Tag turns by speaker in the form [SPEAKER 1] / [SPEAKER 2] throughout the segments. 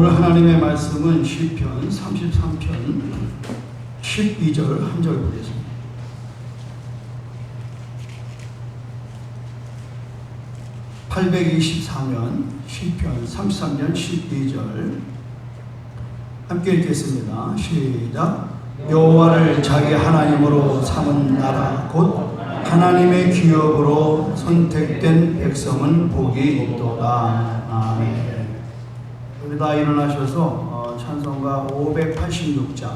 [SPEAKER 1] 오늘 하나님의 말씀은 시편 33편 12절 한 절 보겠습니다. (824년) 시편 33편 12절 함께 읽겠습니다. 시작. 여호와를 자기 하나님으로 삼은 나라 곧 하나님의 기업으로 선택된 백성은 복이 있도다. 아멘. 우리 다 일어나셔서 찬송가 586장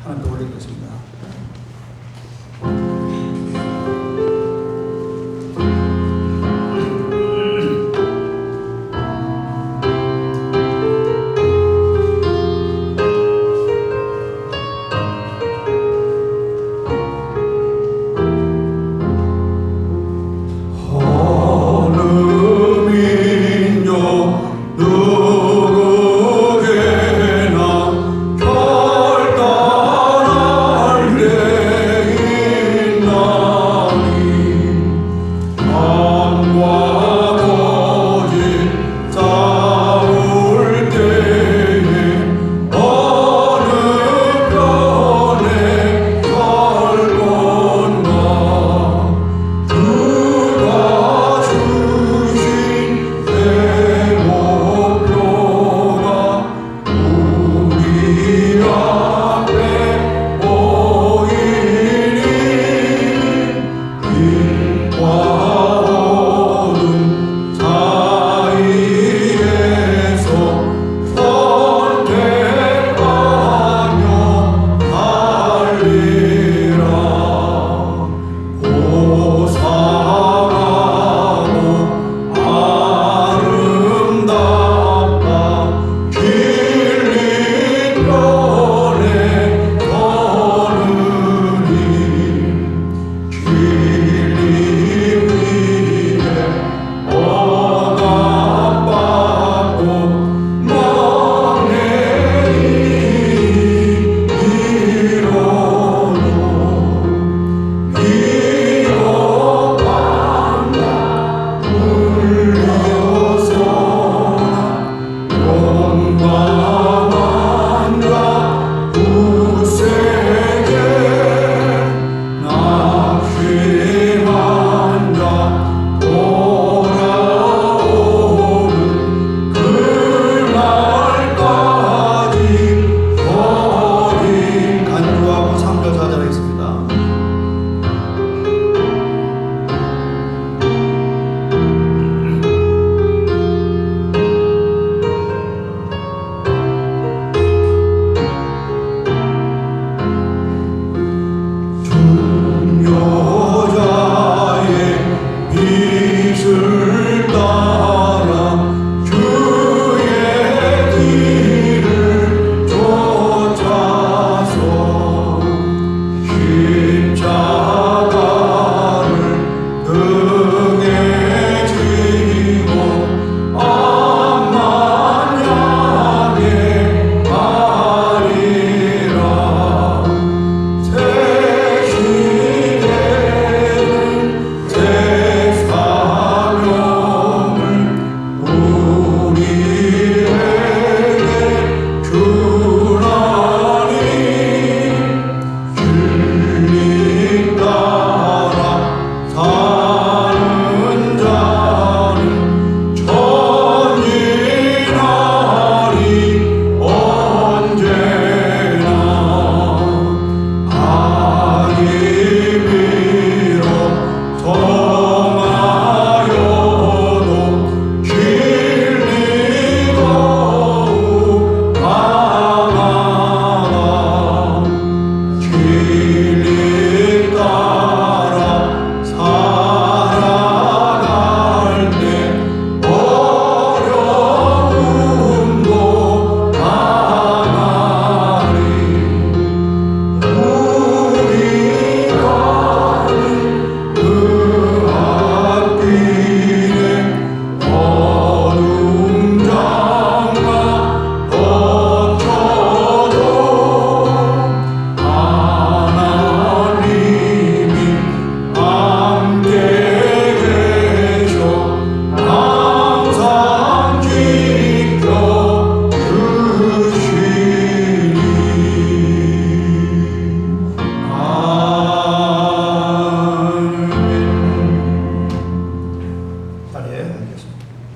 [SPEAKER 1] 하나 더 올리겠습니다.
[SPEAKER 2] 누구에나 결단하라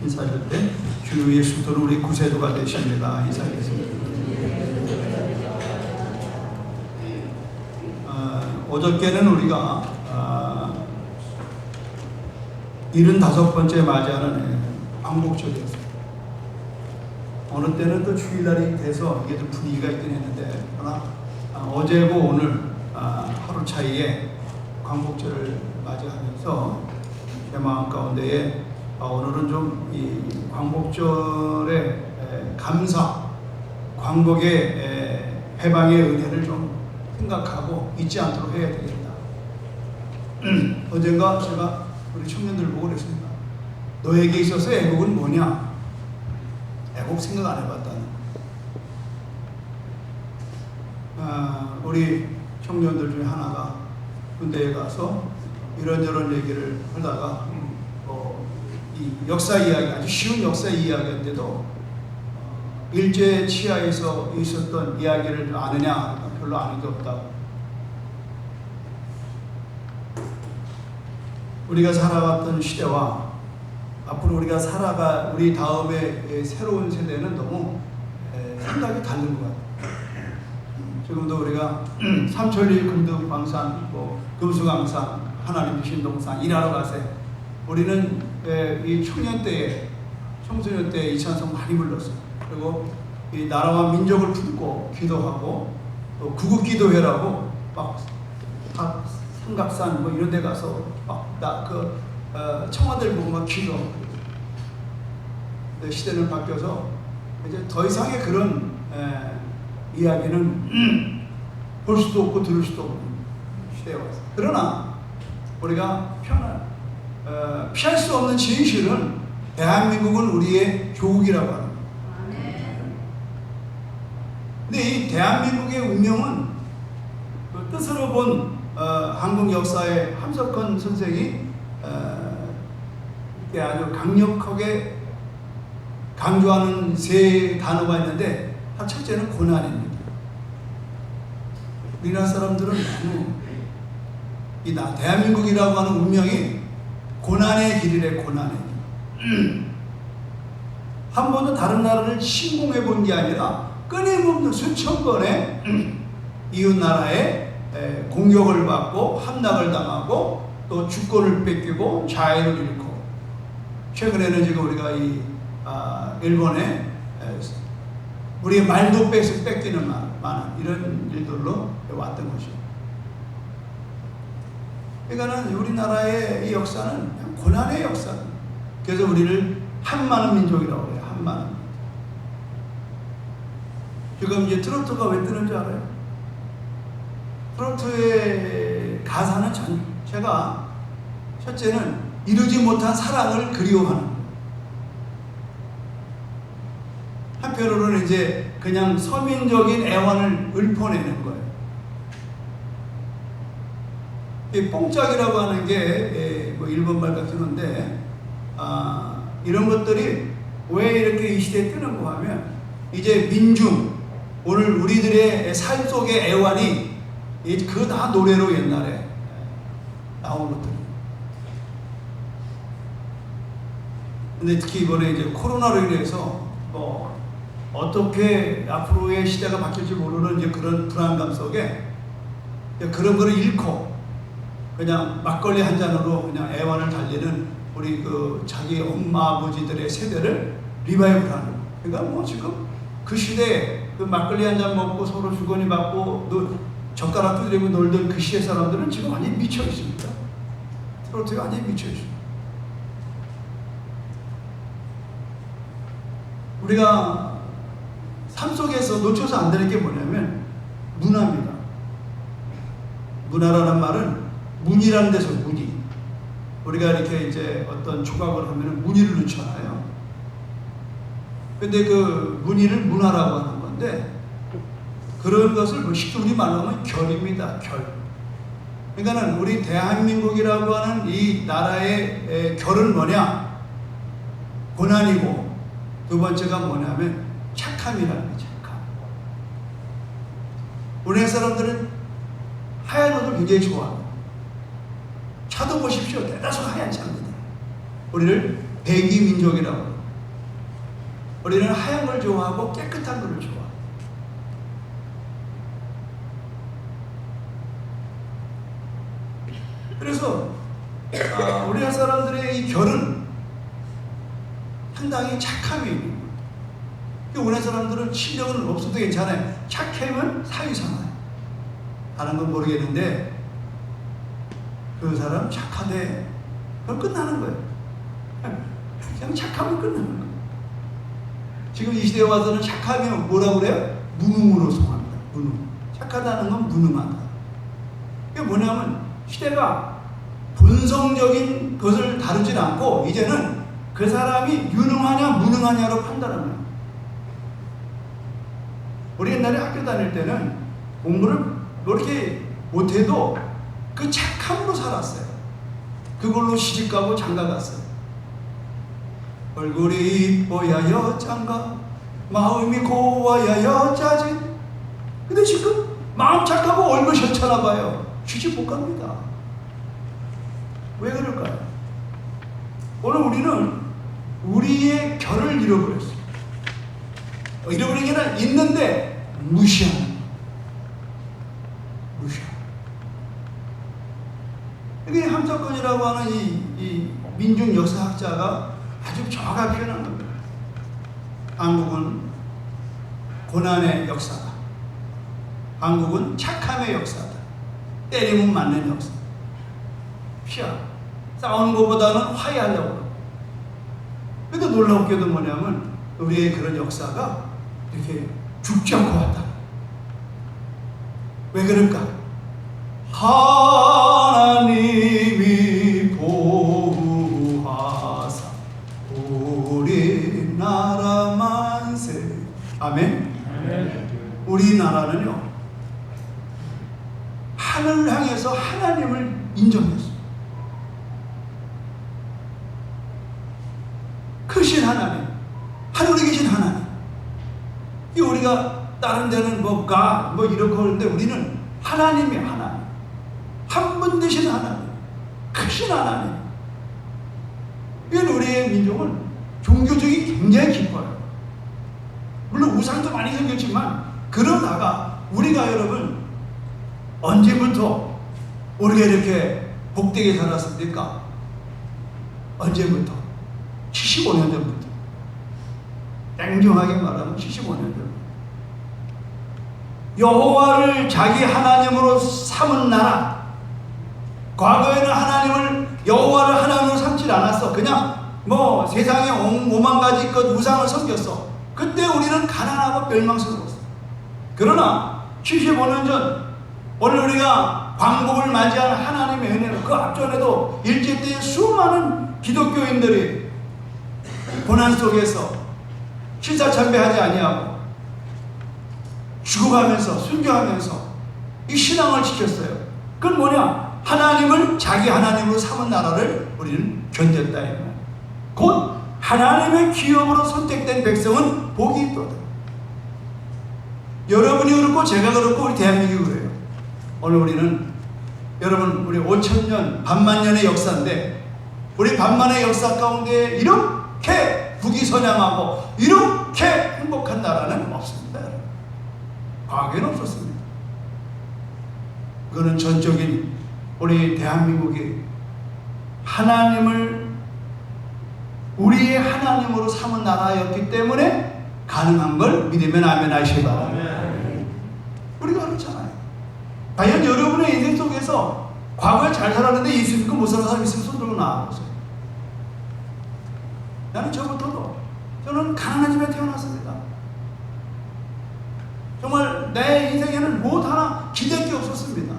[SPEAKER 1] 인사할 때 주 예수도는 우리 구세주가 되십니다. 인사하겠습니다. 어저께는 우리가 75번째 맞이하는 광복절이었습니다. 어느 때는 또 주일날이 돼서 이게 좀 분위기가 있긴 했는데, 그러나 어제고 오늘 하루 차이에 광복절을 맞이하면서 제 마음 가운데에 오늘은 좀 이 광복절의 감사, 광복의 해방의 은혜를 좀 생각하고 잊지 않도록 해야 되겠다. 언젠가 제가 우리 청년들 보고 그랬습니다. 너에게 있어서 애국은 뭐냐? 애국 생각 안 해봤다는. 우리 청년들 중에 하나가 군대에 가서 이런저런 얘기를 하다가 이 역사 이야기, 아주 쉬운 역사 이야기인데도 일제 치하에서 있었던 이야기를 아느냐? 별로 아는 게 없다고. 우리가 살아왔던 시대와 앞으로 우리가 우리 다음에 새로운 세대는 너무 생각이 다른 것 같아요. 지금도 우리가 삼천리 금득광산, 금수강산, 하나님 주신 동산 일하러 가세요. 우리는 이 청소년 때에 이 찬송 많이 불렀어요. 그리고 이 나라와 민족을 품고 기도하고 또 구국기도회라고 막 삼각산 이런 데 가서 청와대를 보고 막 기도하고. 근데 시대는 바뀌어서 이제 더 이상의 그런 이야기는 볼 수도 없고 들을 수도 없는 시대에 왔어요. 그러나 우리가 피할 수 없는 진실은 대한민국은 우리의 조국이라고 하는 거예요. 근데 이 대한민국의 운명은 그 뜻으로 본 한국 역사의 함석헌 선생이 아주 강력하게 강조하는 세 단어가 있는데, 첫째는 고난입니다. 우리나라 사람들은 너무 대한민국이라고 하는 운명이 고난의 길이래. 고난의 길. 한 번도 다른 나라를 침공해 본 게 아니라 끊임없는 수천 번의 이웃 나라에 공격을 받고 함락을 당하고 또 주권을 뺏기고 자유를 잃고, 최근에는 지금 우리가 일본에 우리의 말도 뺏기는 많은 이런 일들로 왔던 것이죠. 그러니까는 우리나라의 이 역사는 그냥 고난의 역사입니다. 그래서 우리를 한많은 민족이라고 해요. 한많은. 지금 이제 트로트가 왜 뜨는 줄 알아요? 트로트의 가사는 제가 첫째는 이루지 못한 사랑을 그리워하는 거예요. 한편으로는 이제 그냥 서민적인 애환을 읊어내는 거예요. 이 뽕짝이라고 하는 게 일본 말 같은 건데, 이런 것들이 왜 이렇게 이 시대에 뜨는 거 하면, 이제 민중, 오늘 우리들의 삶 속의 애환이 그거 다 노래로 옛날에 나온 것들. 근데 특히 이번에 이제 코로나로 인해서 어떻게 앞으로의 시대가 바뀔지 모르는 이제 그런 불안감 속에 그런 거를 잃고 그냥 막걸리 한 잔으로 그냥 애환을 달리는 우리 자기 엄마 아버지들의 세대를 리바이벌하는 거예요. 그러니까 지금 그 시대에 그 막걸리 한 잔 먹고 서로 주거니 받고 젓가락 두드리고 놀던 그 시대 사람들은 지금 완전히 미쳐 있습니다. 트로트에 완전히 미쳐 있습니다. 우리가 삶 속에서 놓쳐서 안 되는 게 뭐냐면 문화입니다. 문화라는 말은 문이라는 데서 문이. 우리가 이렇게 이제 어떤 조각을 하면 무늬를 넣잖아요. 근데 그 무늬를 문화라고 하는 건데, 그런 것을 쉽게 우리 말로 하면 결입니다. 결. 그러니까는 우리 대한민국이라고 하는 이 나라의 결은 뭐냐? 고난이고, 두 번째가 뭐냐면 착함이라는 거예요. 착함. 우리나라 사람들은 하얀 옷을 굉장히 좋아합니다. 차도 보십시오. 대다수 하얀 차입니다. 우리를 백이 민족이라고. 우리는 하얀 걸 좋아하고 깨끗한 걸 좋아. 그래서 우리나라 사람들의 이 결은 상당히 착함이 있는 거예요. 우리나라 사람들은 실력은 없어도 괜찮아요. 착하면 사위상하요. 다른 건 모르겠는데 그 사람 착하대. 그럼 끝나는 거예요. 그냥 착하면 끝나는 거예요. 지금 이 시대에 와서는 착하면 뭐라고 그래요? 무능으로 성합니다. 무능. 착하다는 건 무능하다. 이게 뭐냐면 시대가 본성적인 것을 다루지 않고 이제는 그 사람이 유능하냐 무능하냐로 판단하는 거예요. 우리 옛날에 학교 다닐 때는 공부를 그렇게 못해도 그 착함으로 살았어요. 그걸로 시집가고 장가갔어요. 얼굴이 이뻐야 여잔가 마음이 고와야 여자지. 근데 지금 마음 착하고 얼굴 좋잖아 봐요. 시집 못 갑니다. 왜 그럴까요? 오늘 우리는 우리의 결을 잃어버렸어요. 잃어버린 게 아니라 있는데 무시하는. 이게 함석건이라고 하는 이 민중 역사학자가 아주 정확하게 표현한 겁니다. 한국은 고난의 역사다. 한국은 착함의 역사다. 때리면 맞는 역사. 피하. 싸우는 것보다는 화해하려고. 근데 놀랍게도 뭐냐면 우리의 그런 역사가 이렇게 죽지 않고 왔다. 왜 그럴까? 하나님이 보호하사 우리나라 만세. 아멘. 우리나라는요 하늘을 향해서 하나님을 인정했어요. 크신 하나님, 하늘에 계신 하나님. 이 우리가 다른 데는 뭐 이렇게 하는데 우리는 하나님이 하나님. 한 분 되신 하나님, 크신 하나님. 이건 우리의 민족은 종교적이 굉장히 깊어요. 물론 우상도 많이 생겼지만 그러다가 우리가 여러분 언제부터 우리가 이렇게 복되게 살았습니까? 언제부터? 75년 전부터. 냉정하게 말하면 75년 전부터. 여호와를 자기 하나님으로 삼은 나라. 과거에는 하나님을 여호와를 하나님으로 삼지 않았어. 그냥 뭐 세상에 오만 가지 것 우상을 섬겼어. 그때 우리는 가난하고 멸망스러웠어. 그러나 75년 전 오늘 우리가 광복을 맞이한 하나님의 은혜로 그 앞전에도 일제 때 수많은 기독교인들이 고난 속에서 실사참배하지 아니하고 죽어가면서 순교하면서 이 신앙을 지켰어요. 그건 뭐냐? 하나님을 자기 하나님으로 삼은 나라를 우리는 견뎠다. 곧 하나님의 기업으로 선택된 백성은 복이 있도다. 여러분이 그렇고 제가 그렇고 우리 대한민국이 그래요. 오늘 우리는 여러분 우리 5,000년 반만년의 역사인데 우리 반만의 역사 가운데 이렇게 부귀선양하고 이렇게 행복한 나라는 없습니다. 과거에는 없었습니다. 그거는 전적인 우리 대한민국이 하나님을 우리의 하나님으로 삼은 나라였기 때문에 가능한 걸 믿으면 아멘 하시기 바랍니다. 우리가 그렇잖아요. 과연 여러분의 인생 속에서 과거에 잘 살았는데 예수 믿고 못 사는 사람 있으면 손 들고 나와보세요. 나는 저부터도 저는 가난한 집에 태어났습니다. 정말 내 인생에는 뭐 하나 기댈 게 없었습니다.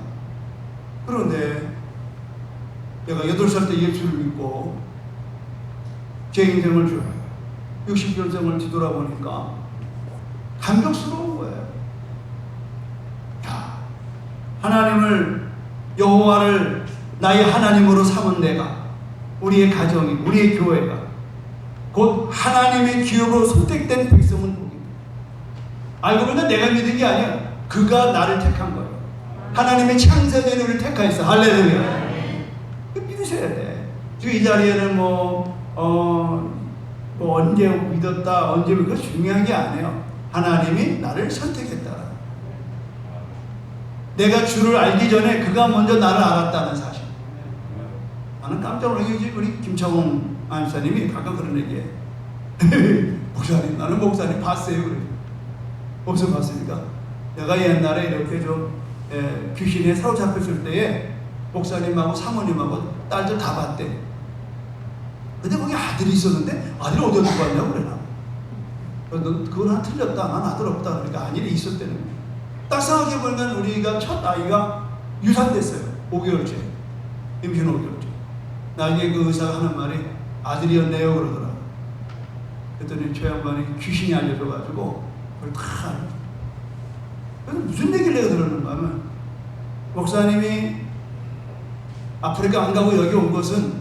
[SPEAKER 1] 그런데 내가 8살 때 예수를 믿고 제 인생을 60년생을 뒤돌아보니까 감격스러운 거예요. 야, 하나님을 여호와를 나의 하나님으로 삼은 내가 우리의 가정이 우리의 교회가 곧 하나님의 기업으로 선택된 백성은 복입니다. 알고 보면 내가 믿은 게 아니야. 그가 나를 택한 거예요. 하나님의 창세된 우리를 택하였어. 할렐루야. 믿으셔야 돼. 지금 이 자리에는 뭐 뭐 언제 믿었다, 언제 믿었다, 중요한 게 아니에요. 하나님이 나를 선택했다. 내가 주를 알기 전에 그가 먼저 나를 알았다는 사실. 나는 깜짝 놀라게 우리 김창홍 안사님이 가끔 그런 얘기해. 목사님, 나는 목사님 봤어요. 그래. 어디서 봤습니까? 내가 옛날에 이렇게 좀 귀신에 사로잡혔을 때에 목사님하고 사모님하고 딸들 다 봤대. 근데 거기 아들이 있었는데 아들이 어디서 봤냐고 그래. 그건 하나 틀렸다. 난 아들 없다. 그러니까 아들이 있었대는 거야. 딱 생각해보면 우리가 첫 아이가 유산됐어요. 5개월째. 임신 5개월째. 나중에 그 의사가 하는 말이 아들이었네요 그러더라고요. 그랬더니 저 양반이 귀신이 알려줘가지고 그걸 다 알려줘. 그래서 무슨 얘기를 내가 들었는가 하면 목사님이 아프리카 안 가고 여기 온 것은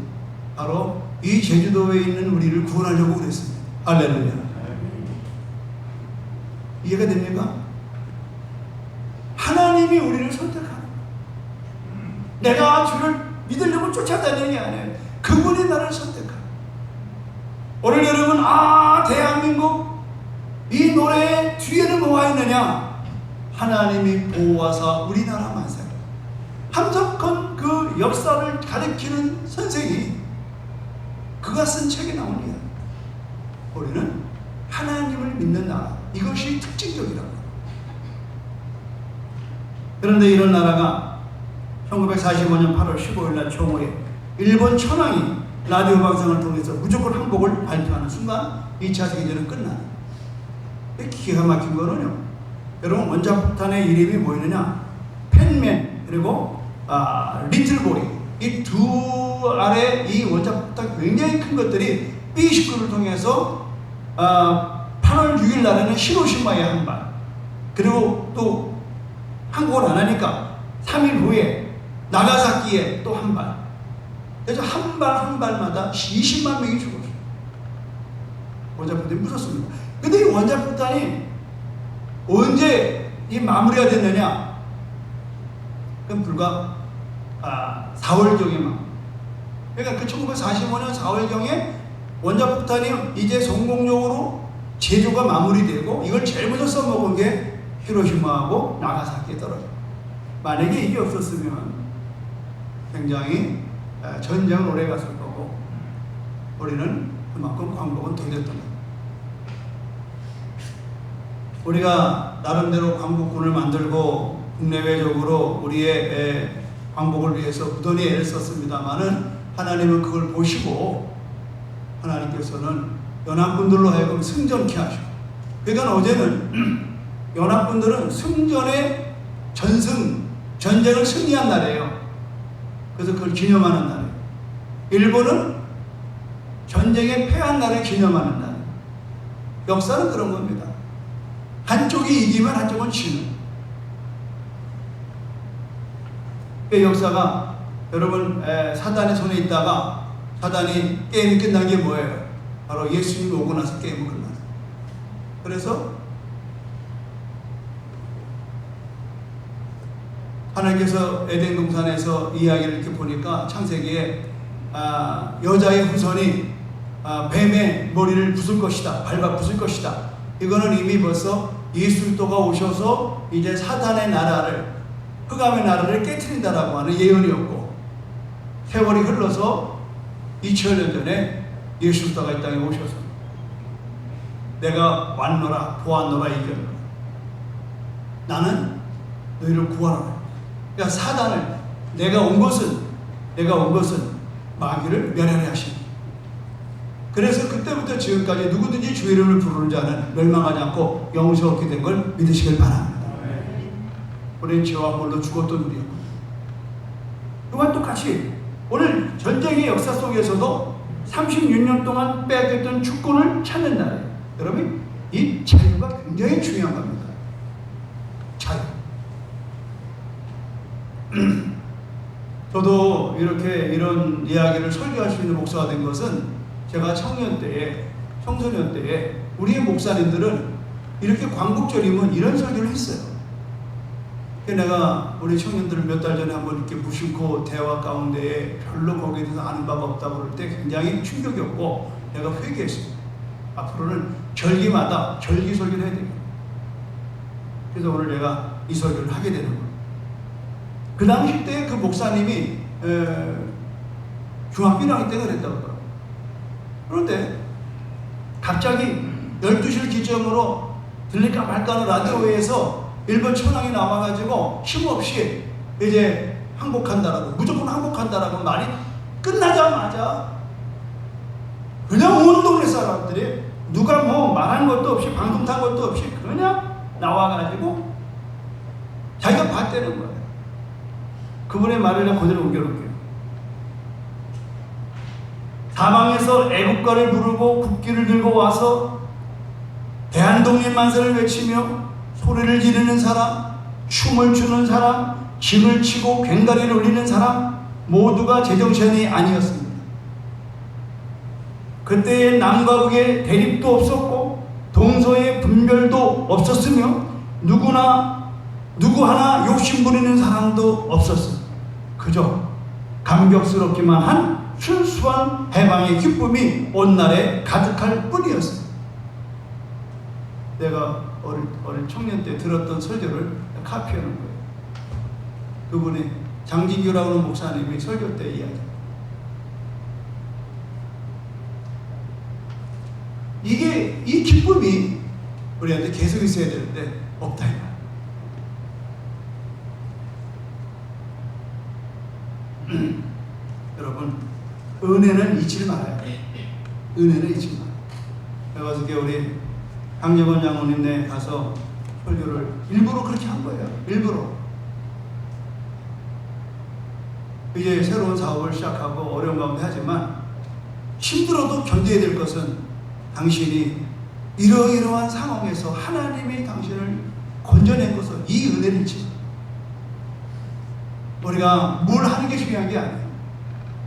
[SPEAKER 1] 바로 이 제주도에 있는 우리를 구원하려고 그랬습니다. 할렐루야. 이해가 됩니까? 하나님이 우리를 선택하는, 내가 주를 믿으려고 쫓아다니는 게 아니에요. 그분이 나를 선택하는. 오늘 여러분, 대한민국 이 노래 뒤에는 뭐가 있느냐? 하나님이 보호하사 우리나라 만세. 함석헌 그 역사를 가리키는 선생이 그가 쓴 책에 나온 이야기. 우리는 하나님을 믿는 나라, 이것이 특징적이라고. 그런데 이런 나라가 1945년 8월 15일 날 총호에 일본 천황이 라디오 방송을 통해서 무조건 항복을 발표하는 순간 2차 세계대전은 끝나는. 기가 막힌 거는요, 여러분 원자폭탄의 이름이 뭐였느냐? 펜맨 그리고 리틀보리, 이 두 아래 이 원자폭탄 굉장히 큰 것들이 B-29를 통해서 8월 6일 날에는 히로시마에 한 발, 그리고 또 항복을 안 하니까 3일 후에 나가사키에 또 한 발. 그래서 한 발 한 발마다 20만 명이 죽었어요. 원자폭탄이 무섭습니다. 근데 이 원자폭탄이 언제 이 마무리가 됐느냐? 그럼 불과 4월경에만. 그러니까 그 1945년 4월경에 원자폭탄이 이제 성공적으로 제조가 마무리되고 이걸 제일 먼저 써먹은 게 히로시마하고 나가사키에 떨어져. 만약에 이게 없었으면 굉장히 전쟁은 오래 갔을 거고 우리는 그만큼 광복은 더 됐던 거예요. 우리가 나름대로 광복군을 만들고 국내외적으로 우리의 광복을 위해서 부단히 애를 썼습니다마는 하나님은 그걸 보시고 하나님께서는 연합군들로 하여금 승전케 하시고, 그러니까 어제는 연합군들은 승전의 전쟁을 승리한 날이에요. 그래서 그걸 기념하는 날이에요. 일본은 전쟁에 패한 날을 기념하는 날. 역사는 그런 겁니다. 한쪽이 이기면 한쪽은 지는. 그 역사가 여러분 사단의 손에 있다가 사단이 게임이 끝난 게 뭐예요? 바로 예수님이 오고 나서 게임이 끝났어요. 그래서 하나님께서 에덴 동산에서 이야기를 이렇게 보니까 창세기에 여자의 후손이 뱀의 머리를 부술 것이다, 밟아 부술 것이다. 이거는 이미 벌써 예수 그리스도가 오셔서 이제 사단의 나라를, 흑암의 나라를 깨트린다라고 하는 예언이었고, 세월이 흘러서 2000년 전에 예수 그리스도가 이 땅에 오셔서 내가 왔노라 보았노라 이겼노라, 나는 너희를 구하라. 그러니까 사단을 내가 온 것은 마귀를 멸하려 하시니. 그래서 그때부터 지금까지 누구든지 주 이름을 부르는 자는 멸망하지 않고 영생을 얻게 된 걸 믿으시길 바랍니다. 우리는 죄와 물로 죽었던 우리였고, 그와 똑같이 오늘 전쟁의 역사 속에서도 36년 동안 빼앗겼던 주권을 찾는 날이에요. 여러분, 이 자유가 굉장히 중요한 겁니다. 자유. 저도 이런 이야기를 설교할 수 있는 목사가 된 것은 제가 청소년 때에 우리의 목사님들은 이렇게 광복절이면 이런 설교를 했어요. 내가 우리 청년들을 몇 달 전에 한번 이렇게 무심코 대화 가운데에 별로 거기에 대해서 아는 바가 없다고 그럴 때 굉장히 충격이었고 내가 회개했습니다. 앞으로는 절기마다 절기설교를 해야 됩니다. 그래서 오늘 내가 이 설교를 하게 되는 거예요. 그 당시 때 그 목사님이 중학교 1학년 때 그랬다고 하더라고요. 그런데 갑자기 12시를 기점으로 들릴까 말까 하는 라디오에서 일본 천황이 나와가지고 힘없이 이제 항복한다라고, 무조건 항복한다라고 말이 끝나자마자 그냥 온 동네 사람들이 누가 뭐 말한 것도 없이 방송 탄 것도 없이 그냥 나와가지고 자기가 봤다는 거예요. 그분의 말을 내가 그대로 옮겨놓을게요. 사방에서 애국가를 부르고 국기를 들고 와서 대한독립만세를 외치며 소리를 지르는 사람, 춤을 추는 사람, 짐을 치고 괭다리를 올리는 사람 모두가 제정신이 아니었습니다. 그때의 남과 북의 대립도 없었고 동서의 분별도 없었으며 누구 하나 욕심부리는 사람도 없었습니다. 그저 감격스럽기만 한 순수한 해방의 기쁨이 온날에 가득할 뿐이었습니다. 내가 어릴 청년 때 들었던 설교를 카피하는 거예요. 그분이 장진규라고 하는 목사님이 설교 때 이야기합니다. 이 기쁨이 우리한테 계속 있어야 되는데 없다 이 말. 여러분, 은혜는 잊지 말아요. 은혜는 잊지 말아요. 내가 어저께 우리 강재건 장로님네 가서 설교를 일부러 그렇게 한 거예요. 일부러. 이제 새로운 사업을 시작하고 어려운 가운데 하지만 힘들어도 견뎌야 될 것은 당신이 이러이러한 상황에서 하나님이 당신을 건져낸 것은 이 은혜를 잊지 마요. 우리가 뭘 하는 게 중요한 게 아니에요.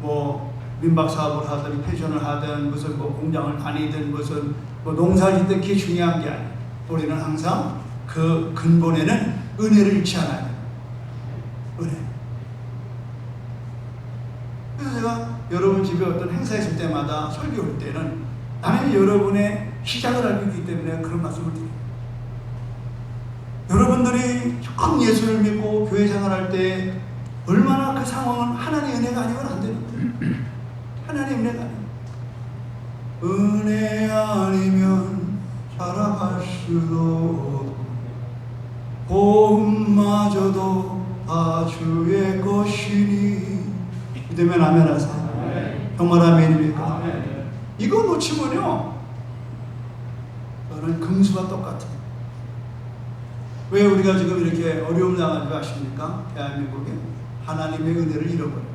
[SPEAKER 1] 뭐 민박 사업을 하든 패션을 하든 무슨 뭐 공장을 다니든 무슨 뭐 농사를 짓든 그게 중요한 게 아니에요. 우리는 항상 그 근본에는 은혜를 잃지 않아야 돼요. 은혜. 그래서 제가 여러분 집에 어떤 행사 있을 때마다 설교할 때는 나는 여러분의 시작을 알고 있기 때문에 그런 말씀을 드립니다. 여러분들이 처음 예수를 믿고 교회 생활할 때 얼마나 그 상황은 하나님의 은혜가 아니면 안 되는 거예요. 하나님의 은혜가 아니에요. 은혜 아니면 살아갈 수도 없고 복음마저도 다 주의 것이니. 믿으면 아멘 하세요. 정말 아멘입니까? 아멘. 이거 놓치면요 저는 금수와 똑같아요. 왜 우리가 지금 이렇게 어려움 당하는 줄 아십니까? 대한민국에 하나님의 은혜를 잃어버려요.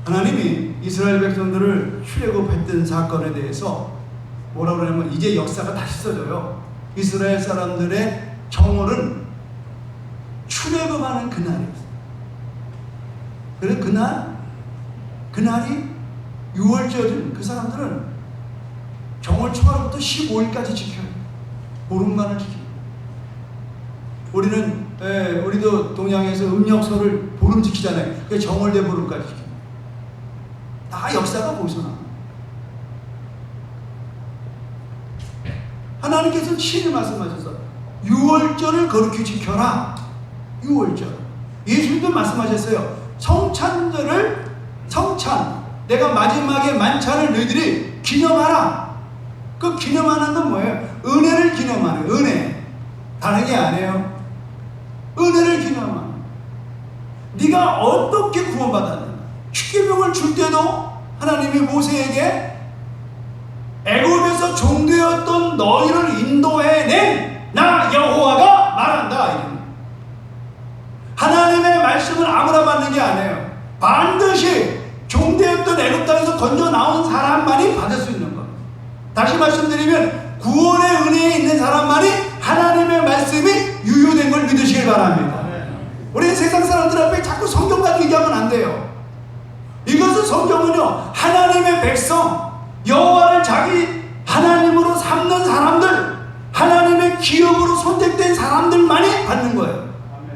[SPEAKER 1] 하나님이 이스라엘 백성들을 출애굽했던 사건에 대해서 뭐라고 그러냐면 이제 역사가 다시 써져요. 이스라엘 사람들의 정월은 출애굽하는 그날이었어요. 그래서 그날이 6월절인 그 사람들은 정월 초하루부터 15일까지 지켜요. 보름간을 지켜요. 우리도 동양에서 음력설을 보름 지키잖아요. 그게 정월대 보름까지 지켜요. 다 역사가 거기서 나와요. 하나님께서 친히 말씀하셔서 6월절을 거룩히 지켜라. 6월절. 예수님도 말씀하셨어요. 성찬, 내가 마지막에 만찬을 너희들이 기념하라. 그 기념하는 건 뭐예요? 은혜를 기념하는 거예요. 은혜. 다른 게 아니에요. 은혜를 기념하는. 네가 어떻게 구원받았는가? 십계명을 줄 때도 하나님이 모세에게 애굽에서 종되었던 너희를 인도해낸 나 여호와가 말한다. 하나님의 말씀을 아무나 받는 게 아니에요. 반드시 종되었던 애굽 땅에서 건져 나온 사람만이 받을 수 있는 것. 다시 말씀드리면 구원의 은혜에 있는 사람만이 하나님의 말씀이 유효된 걸 믿으시길 바랍니다. 우리 세상 사람들 앞에 자꾸 성경 가지고 얘기하면 안 돼요. 이것은 성경은요 하나님의 백성, 여호와를 자기 하나님으로 삼는 사람들, 하나님의 기업으로 선택된 사람들만 받는 거예요.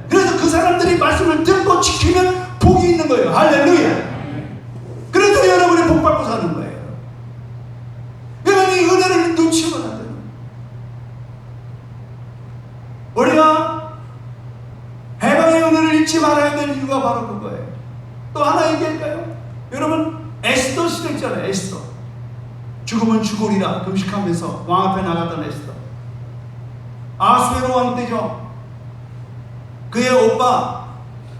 [SPEAKER 1] 그래서 그 사람들이 말씀을 듣고 지키면 복이 있는 거예요. 할렐루야. 그래서 여러분이 복 받고 사는 거예요. 여러분이 은혜를 놓치면 안 돼요. 우리가 해방의 은혜를 잃지 말아야 될 이유가 바로 그거예요. 또 하나 얘기할까요? 여러분, 에스더 시대 있잖아요. 에스더. 죽으면 죽으리라 금식하면서 왕 앞에 나갔던 에스더. 아수에로 왕 때죠. 그의 오빠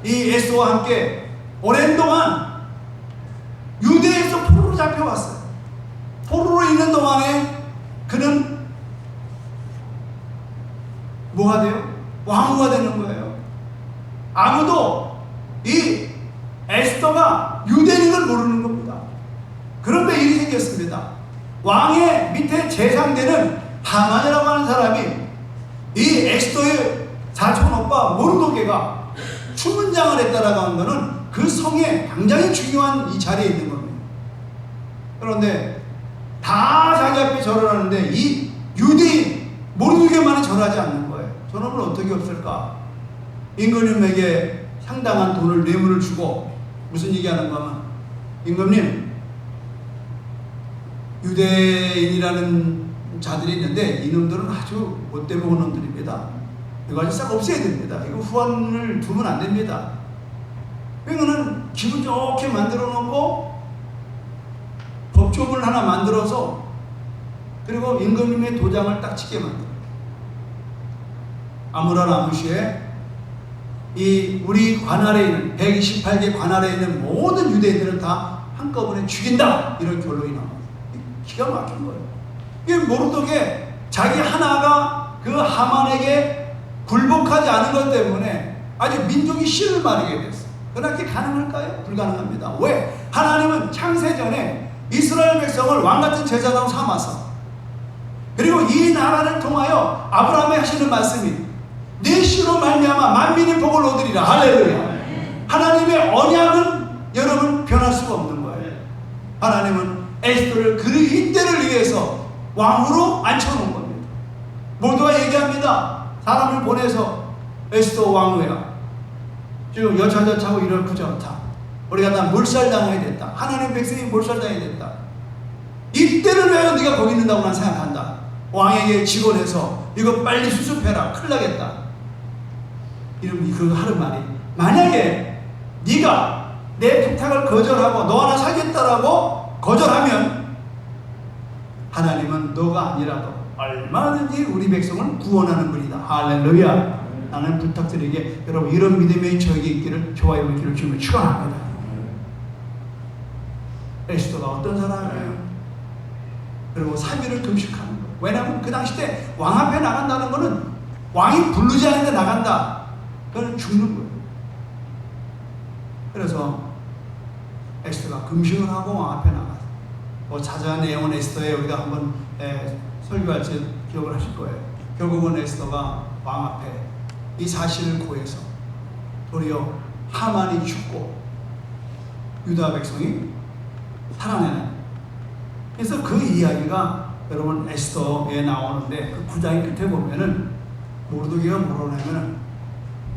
[SPEAKER 1] 이 에스더와 함께 오랜 동안 유대에서 포로로 잡혀왔어요. 포로로 있는 동안에 그는 뭐가 돼요? 왕후가 되는 거예요. 아무도 이 에스더가 유대인인 걸 모르는 겁니다. 그런데 일이 생겼습니다. 왕의 밑에 재상되는 하만이라고 하는 사람이 이 에스더의 사촌 오빠 모르도게가 추문장을 했다라고 하는 것은 그 성에 굉장히 중요한 이 자리에 있는 겁니다. 그런데 다 자기 앞에 절을 하는데 이 유대인 모르도게만이 절하지 않는 거예요. 저놈은 어떻게 없을까? 임금님에게 상당한 돈을 뇌물을 주고 무슨 얘기하는가 하면, 임금님, 유대인이라는 자들이 있는데 이놈들은 아주 못돼 먹은 놈들입니다. 이거 아주 싹 없애야 됩니다. 이거 후원을 두면 안 됩니다. 이거는 기분 좋게 만들어 놓고 법조문을 하나 만들어서 그리고 임금님의 도장을 딱 찍게 만들어요. 아무런 아무시에 이 우리 관할에 있는 128개 관할에 있는 모든 유대인들은 다 한꺼번에 죽인다, 이런 결론이 나옵니다. 기가 막힌 거예요. 이게 모르도게 자기 하나가 그 하만에게 굴복하지 않은 것 때문에 아주 민족이 씨를 마르게 됐어요. 그러나 그게 가능할까요? 불가능합니다. 왜? 하나님은 창세전에 이스라엘 백성을 왕같은 제사장으로 삼아서, 그리고 이 나라를 통하여 아브라함에 하시는 말씀이 네 씨로 말미암아 만민이 복을 얻으리라. 할렐루야. 하나님의 언약은 여러분 변할 수가 없는 거예요. 하나님은 에스더를 그 이때를 위해서 왕으로 앉혀놓은 겁니다. 모두가 얘기합니다. 사람을 보내서 에스더 왕후야, 지금 여차저차고 이렇고 저렇다. 우리가 다 몰살당하게 됐다. 하나님 백성이 몰살당하게 됐다. 이때를 왜 네가 거기 있는다고 난 생각한다. 왕에게 직원해서 이거 빨리 수습해라. 큰일 나겠다. 이러면 그거 하는 말이, 만약에 네가 내 부탁을 거절하고 너 하나 살겠다라고 거절하면 하나님은 너가 아니라도 얼마든지 우리 백성을 구원하는 분이다. 할렐루야. 나는 부탁드리게 여러분 이런 믿음이 저에게 있기를, 좋아요 있기를 주님을 축원합니다. 에스더가 어떤 사람이에요? 그리고 3일을 금식하는 거예요. 왜냐하면 그 당시 때 왕 앞에 나간다는 것은 왕이 부르지 않는데 나간다, 그건 죽는 거예요. 그래서 에스더가 금식을 하고 왕 앞에 나가서, 뭐 자세한 내용은 에스더에 우리가 한번 설교할 때 기억을 하실 거예요. 결국은 에스더가 왕 앞에 이 사실을 고해서 도리어 하만이 죽고 유다 백성이 살아내는, 그래서 그 이야기가 여러분 에스더에 나오는데 그 구장의 끝에 보면은 모르도게가 뭐라고 하면은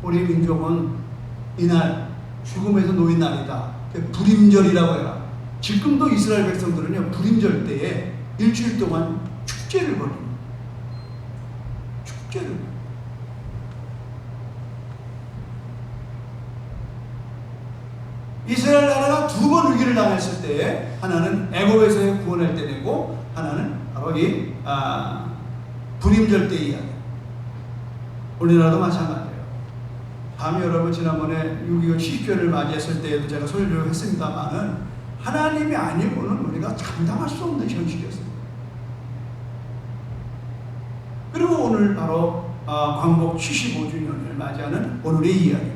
[SPEAKER 1] 우리 민족은 이날 죽음에서 놓인 날이다. 불임절이라고 해라. 지금도 이스라엘 백성들은요, 불임절 때에 일주일 동안 축제를 벌입니다. 축제를. 이스라엘 나라가 두 번 위기를 당했을 때에 하나는 애굽에서의 구원할 때 되고, 하나는 바로 이 불임절 때 이야기. 우리나라도 마찬가지예요. 다음에 여러분 지난번에 6.25 70주년을 맞이했을 때에도 제가 설교를 했습니다만은 하나님이 아니고는 우리가 감당할 수 없는 현실이었습니다. 그리고 오늘 바로 광복 75주년을 맞이하는 오늘의 이야기.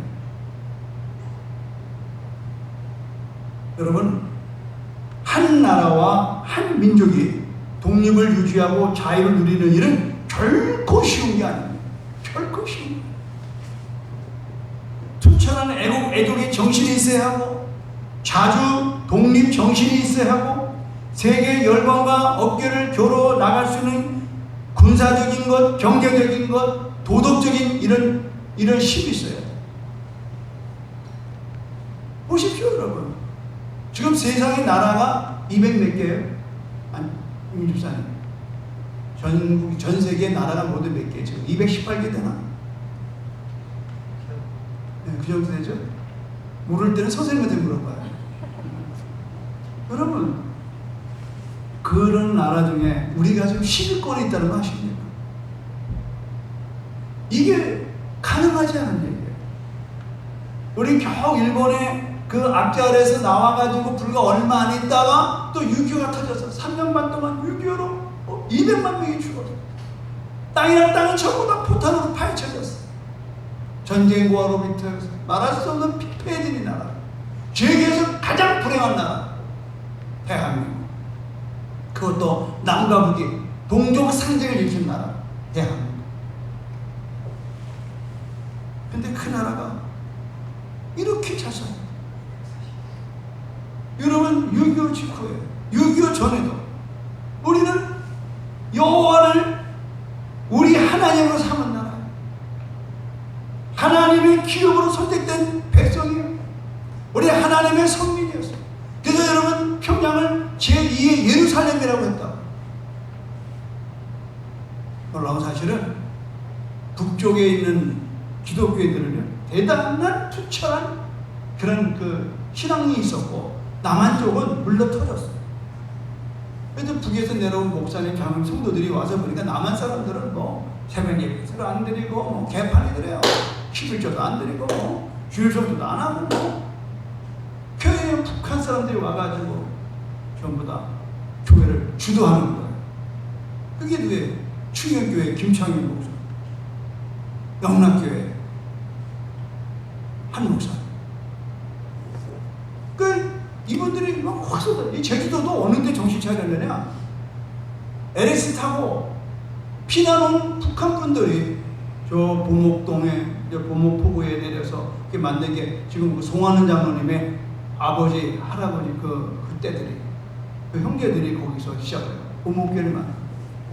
[SPEAKER 1] 여러분, 한 나라와 한 민족이 독립을 유지하고 자유를 누리는 일은 결코 쉬운 게 아닙니다. 결코 쉬운 게. 투철한 애국의 정신이 있어야 하고, 자주 독립 정신이 있어야 하고, 세계 열방과 어깨를 겨뤄 나갈 수 있는 군사적인 것, 경제적인 것, 도덕적인 이런 이런 힘이 있어야 돼. 보십시오, 여러분. 지금 세상의 나라가 200 몇 개예요? 아니, 임집사님. 전 세계 나라가 모두 몇 개? 지금 218개 되나? 네, 그 정도 되죠? 모를 때는 선생님한테 물어봐요. 여러분, 그런 나라 중에 우리가 지금 11권에 있다는 거 아십니까? 이게 가능하지 않은 얘기예요. 우리 겨우 일본의 그 앞자리에서 나와가지고 불과 얼마 안 있다가 또 6.25가 터져서 3년 반 동안 6.25로 200만 명이 죽었어요. 땅이랑 땅은 전부 다 포탄으로 파헤쳐졌어요. 전쟁고아로부터 말할 수 없는 피폐해진 나라, 세계에서 가장 불행한 나라 대한민국. 그것도 남과 북이 동족 상쟁을 일으킨 나라 대한민국. 근데 그 나라가 이렇게 잘 살아요. 여러분, 6.25 직후에, 6.25 전에도 우리는 여호와를 우리 하나님으로 삼은 나라예요. 하나님의 기업으로 선택된 백성이에요. 우리 하나님의 성민이었어요. 그래서 여러분, 평양을 제2의 예루살렘이라고 했다. 놀라운 사실은 북쪽에 있는 기독교인들은요, 대단한 투철한 그런 그 신앙이 있었고, 남한 쪽은 물러 터졌어요. 그래서 북에서 내려온 목사님, 장로님, 성도들이 와서 보니까 남한 사람들은 뭐 새벽 예배를 안 드리고, 뭐 개판이 그래요. 11조도 안 드리고, 뭐 주일성도도 안 하고, 뭐 교회에 북한 사람들이 와가지고 전부 다 교회를 주도하는 거예요. 그게 누구예요? 충격교회 김창현 목사, 영락교회 한 목사. 이분들이 막 확 쏟아. 이 제주도도 어느 때 정신 차렸느냐? LS 타고 피난 온 북한 분들이 저 보목동에, 보목포구에 내려서 이렇게 만든 게 지금 그 송하는 장로님의 아버지, 할아버지 그때들이, 그 형제들이 거기서 시작해요. 보목교회를 만들어요.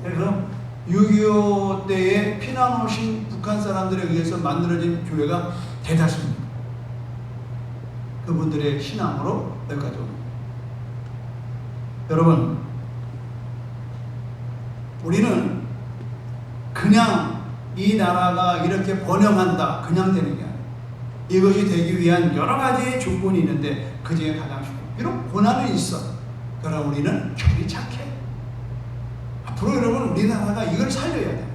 [SPEAKER 1] 그래서 6.25 때에 피난 오신 북한 사람들에 의해서 만들어진 교회가 대다수입니다. 그분들의 신앙으로 여기까지 옵니다. 여러분, 우리는 그냥 이 나라가 이렇게 번영한다, 그냥 되는 게 아니에요. 이것이 되기 위한 여러 가지 조건이 있는데 그 중에 가장 중요한, 비록 고난은 있어. 그러나 우리는 결이 착해. 앞으로 여러분, 우리나라가 이걸 살려야 돼요.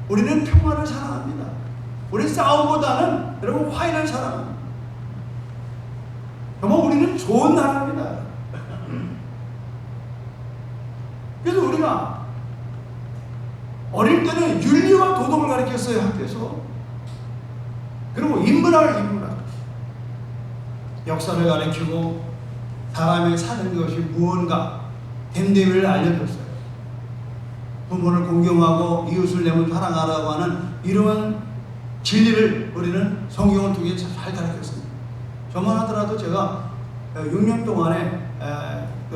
[SPEAKER 1] 우리는 평화를 사랑합니다. 우리 싸움보다는 여러분 화해를 사랑합니다. 정말 우리는 좋은 나라입니다. 그래서 우리가 어릴 때는 윤리와 도덕을 가르쳤어요, 학교에서. 그리고 인문학을 역사를 가르치고 사람이 사는 것이 무언가 됨됨이를 알려줬어요. 부모를 공경하고 이웃을 내 몸 사랑하라고 하는 이러한 진리를 우리는 성경을 통해 잘 가르쳤습니다. 저만 하더라도 제가 6년 동안에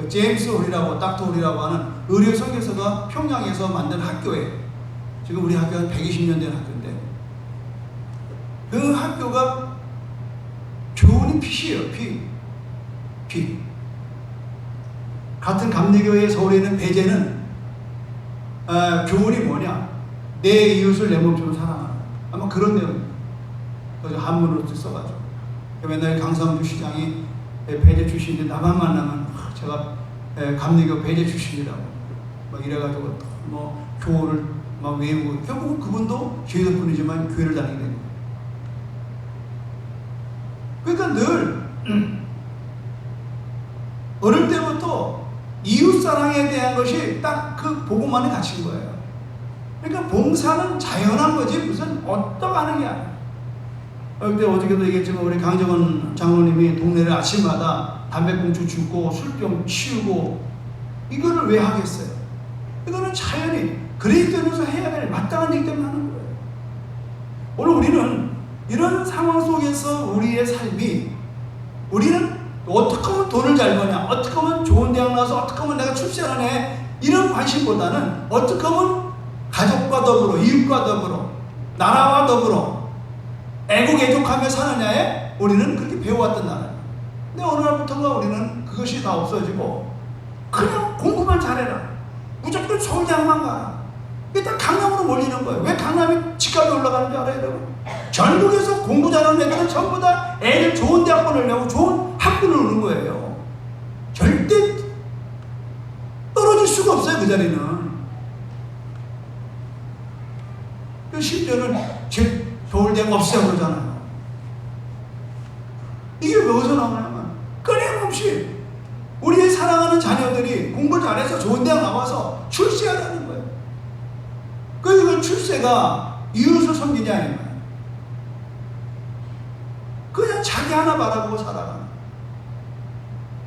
[SPEAKER 1] 제임스 홀이라고, 닥터 홀이라고 하는 의료 설교서가 평양에서 만든 학교에, 지금 우리 학교는 120년 된 학교인데, 그 학교가 교훈이 핏이에요. 핏. 같은 감리교회 서울에 있는 배제는 교훈이 뭐냐? 내 이웃을 내 몸처럼 사랑하라. 아마 그런 내용입니다. 그래서 한문으로 써가지고. 맨날 강상주 시장이 배제 출신인데 나만 만나면 제가 감리교 배제 출신이라고 막 이래가지고 뭐 교훈을 막 외우고, 결국은 그분도 제주도분이지만 교회를 다니게 된 거예요. 그러니까 늘 어릴 때부터 이웃 사랑에 대한 것이 딱 그 복음 안에 갇힌 거예요. 그러니까 봉사는 자연한 거지 무슨 어떠하는 게 아니야. 그때 어저께도 얘기했지만 우리 강정원 장로님이 동네를 아침마다 담배꽁초 줍고 술병 치우고, 이거를 왜 하겠어요? 이거는 자연히 그리스도인으로서 해야 될 마땅한 일 때문에 하는 거예요. 오늘 우리는 이런 상황 속에서 우리의 삶이, 우리는 어떻게 하면 돈을 잘 버냐, 어떻게 하면 좋은 대학 나와서 어떻게 하면 내가 출세하네, 이런 관심보다는 어떻게 하면 가족과 더불어, 이웃과 더불어, 나라와 더불어 애국애족하며 사느냐에 우리는 그렇게 배워왔던 나라예요. 근데 어느 날부터가 우리는 그것이 다 없어지고 그냥 공부만 잘해라, 무조건 서울대학만 가라, 일단 강남으로 몰리는 거예요. 왜 강남이 집값이 올라가는 줄 알아요, 여러분? 전국에서 공부 잘하는 애들은 전부 다 애들 좋은 대학 보내려고 좋은 학교를 오는 거예요. 절대 떨어질 수가 없어요, 그 자리는. 심지어는 서울대가 없애고 그러잖아요. 이게 왜 어디서 나오냐면 끊임없이 우리의 사랑하는 자녀들이 공부를 잘해서 좋은 대학 나와서 출세하라는 거예요. 그 출세가 이웃을 섬기냐 이 말이에요. 그냥 자기 하나 바라보고 살아가는.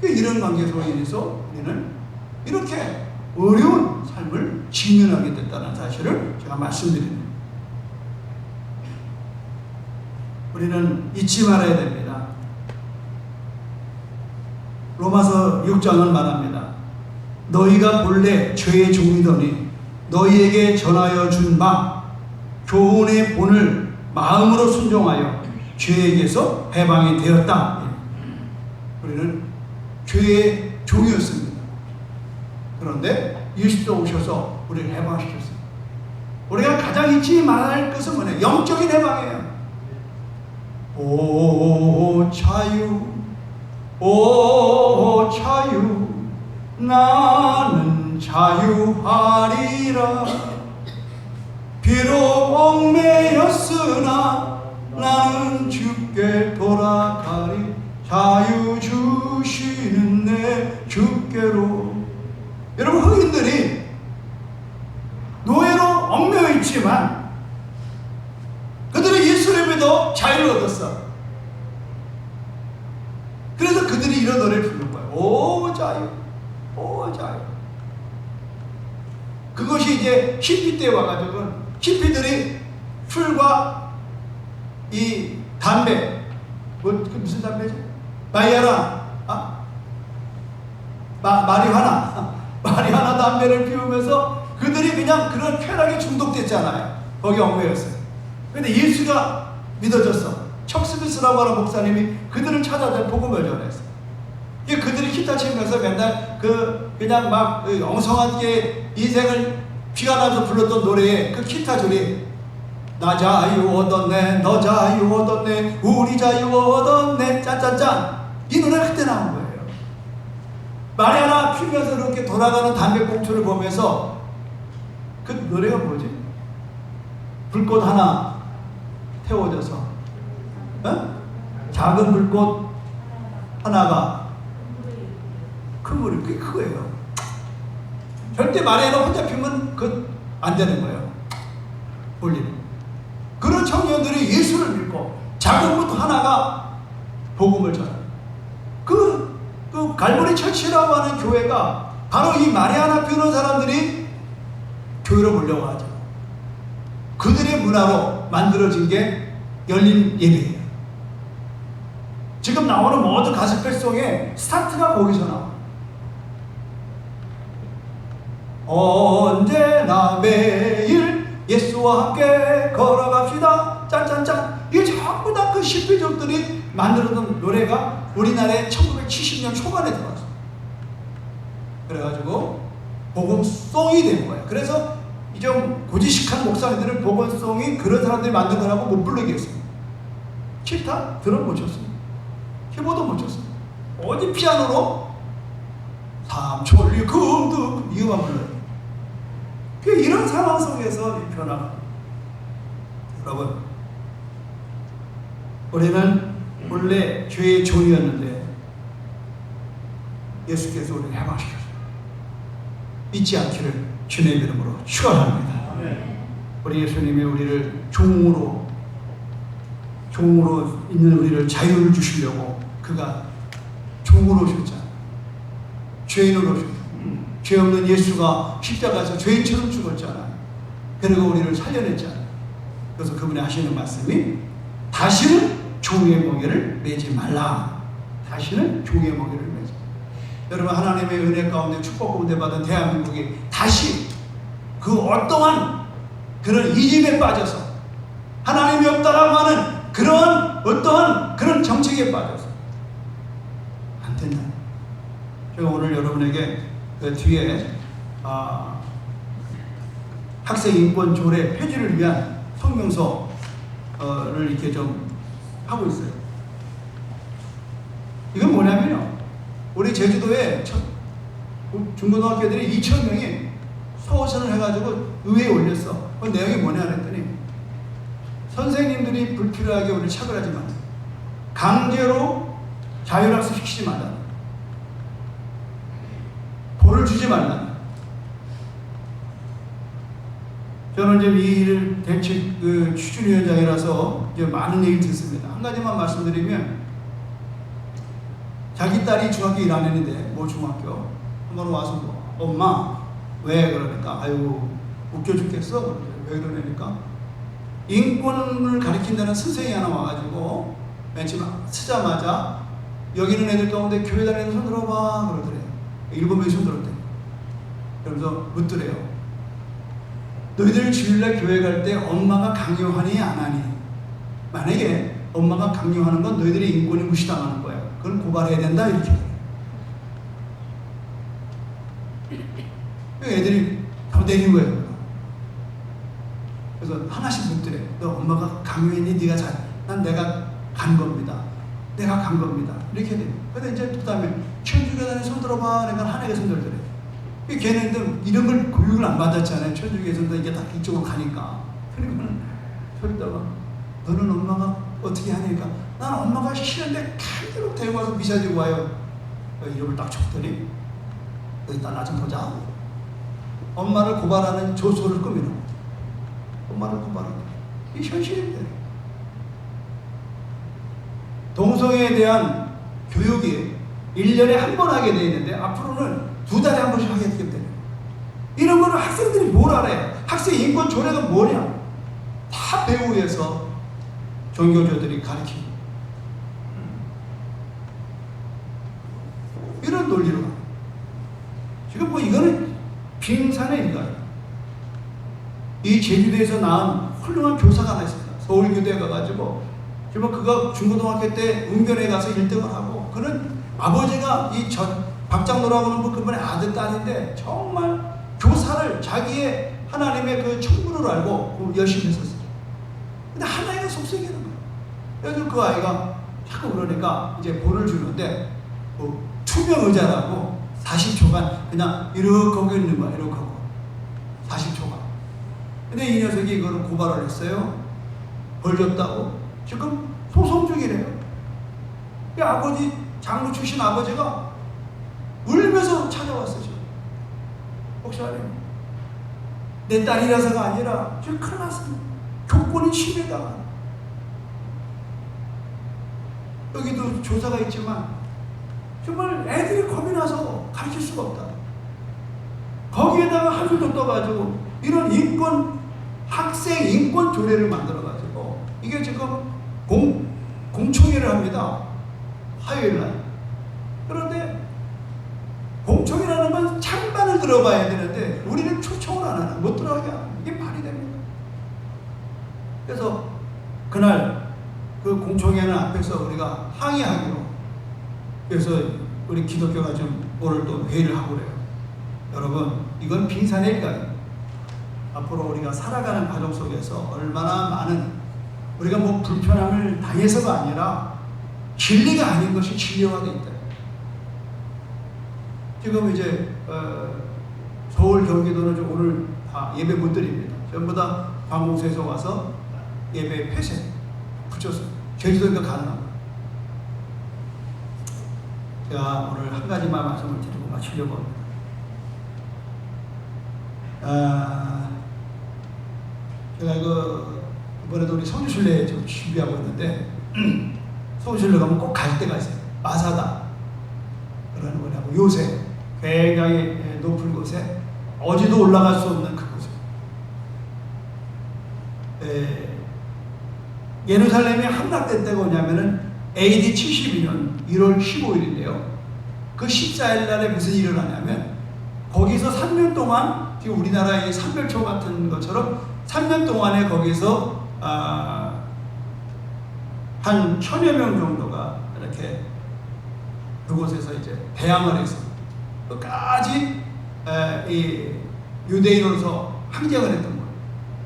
[SPEAKER 1] 이런 관계로 인해서 우리는 이렇게 어려운 삶을 직면하게 됐다는 사실을 제가 말씀드립니다. 우리는 잊지 말아야 됩니다. 로마서 6장은 말합니다. 너희가 본래 죄의 종이더니 너희에게 전하여 준 바 교훈의 본을 마음으로 순종하여 죄에게서 해방이 되었다. 우리는 죄의 종이었습니다. 그런데 예수도 오셔서 우리를 해방시켰습니다. 우리가 가장 잊지 말아야 할 것은 뭐냐? 영적인 해방이에요. 오 자유, 오 자유, 나는 자유하리라. 비록 얽매였으나 나는 주께 돌아가리. 자유 주시는 내 주께로. 여러분, 흑인들이 노예로 얽매여 있지만 그들이 예수를 믿어 자유를 얻었어. 그래서 그들이 이런 노래를 부른 거예요. 오 자유, 오 자유. 그것이 이제 히피 때 와가지고 히피들이 술과 이 담배, 무슨 담배죠? 마리화나, 마리화나 담배를 피우면서 그들이 그냥 그런 쾌락에 중독됐잖아요. 거기 얽매였어요. 근데 예수가 믿어졌어. 척스미스라고 하는 목사님이 그들을 찾아다 복음을 전했어. 그들이 기타 치면서 맨날 그냥 막 엉성하게 인생을 피가 나서 불렀던 노래에 그 기타 줄이 나 자유 얻었네, 너 자유 얻었네, 우리 자유 얻었네, 짠짠짠. 이 노래가 그때 나온 거예요. 마리아나 피면서 이렇게 돌아가는 담배꽁초를 보면서 그 노래가 뭐지? 불꽃 하나 태워져서 작은 불꽃 하나가 큰 물이 꽤 크고요. 절대 마리아나 혼자 피면 안 되는 거예요. 올리는. 그런 청년들이 예수를 믿고 작은 불 하나가 복음을 전해요. 그 갈보리 처치라고 하는 교회가 바로 이 마리아나 피우는 사람들이 교회로 오려고 하죠. 그들의 문화로 만들어진 게 열린 예배예요. 지금 나오는 모든 가스펠송의 스타트가 거기서 나와요. 언제나 매일 예수와 함께 걸어갑시다. 짠짠짠. 이게 전부 다 그 시피족들이 만들어둔 노래가 우리나라에 1970년 초반에 들어왔어요. 그래가지고 복음송이 된 거예요. 그래서 좀 고지식한 목사님들은 복음송이 그런 사람들이 만든 거라고 못 부르겠어요. 기타 드럼 못 쳤어요. 키보드 못 쳤어요. 어디 피아노로 삼천리 금득 이거만 불러요. 이런 상황 속에서 이 변화가. 여러분, 우리는 원래 죄의 종이었는데 예수께서 우리를 해방시켰어요. 잊지 않기를 주님의 이름으로 축원합니다. 우리 예수님이 우리를 종으로 있는 우리를 자유를 주시려고 그가 종으로 오셨잖아요. 죄인으로 오셨잖아요. 죄 없는 예수가 십자가에서 죄인처럼 죽었잖아요. 그리고 우리를 살려냈잖아요. 그래서 그분이 하시는 말씀이 다시는 종의 멍에를 매지 말라. 다시는 종의 멍에를 매지. 여러분, 하나님의 은혜 가운데 축복 가운데 받은 대한민국이 다시 그 어떠한 그런 이집에 빠져서 하나님이 없다라고 하는 그런 어떠한 그런 정책에 빠져서 안 된다. 제가 오늘 여러분에게 그 뒤에 학생 인권 조례 폐지를 위한 성명서를 이렇게 좀 하고 있어요. 이건 뭐냐면요, 우리 제주도에 중고등학교들이 2,000명이 서호선을 해가지고 의회에 올렸어. 그 내용이 뭐냐 그랬더니, 선생님들이 불필요하게 우리를 차별하지 마, 강제로 자율학습 시키지 말라, 벌을 주지 말라. 저는 이제 이 일 대책 추진위원장이라서 이제 많은 얘기를 듣습니다. 한 가지만 말씀드리면, 자기 딸이 중학교 1학년인데 뭐 중학교 한번 와서 뭐, 엄마 왜 그러니까, 아이고 웃겨 죽겠어. 왜 그러니까, 인권을 가르친다는 선생이 하나 와가지고 맨 처음 쓰자마자 여기 있는 애들 가운데 교회 다니는 손 들어봐 그러더래요. 7명이 손 들었대. 그러면서 묻더래요. 너희들 주일날 교회 갈 때 엄마가 강요하니 안 하니? 만약에 엄마가 강요하는 건 너희들의 인권이 무시당하는 거야. 그걸 고발해야 된다 이렇게. 애들이 다 내린 거예요. 그래서 하나씩 묻더래. 너 엄마가 강요했니? 네가 난 내가 간 겁니다. 내가 간 겁니다. 이렇게 돼. 근데 이제 그 다음에 천주교단에 손 들어봐. 그러니까 하나가 손 들더래. 걔네들 이런 걸 교육을 안 받았잖아요. 천주교에서도 이게 다 이쪽으로 가니까. 그러니까 저기다가 너는 엄마가 어떻게 하니까, 난 엄마가 싫은데 강제로 데리고 와서 미사 지고 와요. 이름을 딱 줬더니, 일단 나 좀 보자. 엄마를 고발하는 조소를 꾸미는 거야. 엄마를 고발하는 이 현실인데, 동성애에 대한 교육이 1년에 한 번 하게 돼 있는데 앞으로는 2달에 한 번씩 하게 되기 때문에, 이런 거는 학생들이 뭘 알아요? 학생 인권 조례가 뭐냐? 다 배우에서 종교조들이 가르치고 이런 논리로 가요. 지금 뭐 이거는 빙산의 일가예요. 이 제주도에서 낳은 훌륭한 교사가 하나 있습니다. 서울교대에 가가지고 지금 그가 중고등학교 때 응변에 가서 1등을 하고, 그는 아버지가 이 박장로라고 하는 그분의 아들 딸인데 정말 교사를 자기의 하나님의 그 청문을 알고 열심히 했었어요. 근데 하나님의 속성이라는 거예요. 그래서 그 아이가 자꾸 그러니까 이제 본을 주는데 뭐 투명 의자라고 40초간 그냥 이렇게 하고 있는 거야. 이렇게 하고 40초간. 근데 이 녀석이 이거를 고발을 했어요. 벌 줬다고. 지금 소송 중이래요. 이 아버지, 장로 출신 아버지가 울면서 찾아왔어요. 지금. 목사님, 내 딸이라서가 아니라 지금 큰일 났습니다. 교권이 침해당한. 여기도 조사가 있지만 정말 애들이 겁이 나서 가르칠 수가 없다. 거기에다가 한 줄도 떠가지고 이런 인권, 학생 인권 조례를 만들어가지고 이게 지금 공청회를 합니다. 화요일날. 그런데 공청회라는 건 찬반을 들어봐야 되는데 우리는 초청을 안 하는, 못 들어가게 하는, 이게 말이 됩니다. 그래서 그날 그 공청회는 앞에서 우리가 항의하기로, 그래서 우리 기독교가 좀 오늘 또 회의를 하고 그래요. 여러분, 이건 빙산의 일가예요. 앞으로 우리가 살아가는 과정 속에서 얼마나 많은, 우리가 뭐 불편함을 당해서가 아니라 진리가 아닌 것이 진리화되어 있다. 지금 이제 서울, 경기도는 오늘 다 예배 못 드립니다. 전부 다 관공서에서 와서 예배 폐쇄 붙였어요. 제주도니까 가능합니다. 제가 오늘 한 가지만 말씀을 드리고 마치려고 합니다. 제가 이번에도 우리 성주순례 좀 준비하고 있는데 성주순례 가면 꼭 갈 데가 있어요. 마사다 그러는 거냐고, 요새 굉장히 높은 곳에 어디도 올라갈 수 없는 그곳에, 예루살렘이 함락된 때가 뭐냐면은 AD 72년 1월 15일인데요. 그 14일 날에 무슨 일이 일어나냐면, 거기서 3년 동안, 지금 우리나라의 산별초 같은 것처럼 3년 동안에 거기서 한 1000여 명 정도가 이렇게 그곳에서 이제 대항을 해서 끝까지 이 유대인으로서 항쟁을 했던 거예요.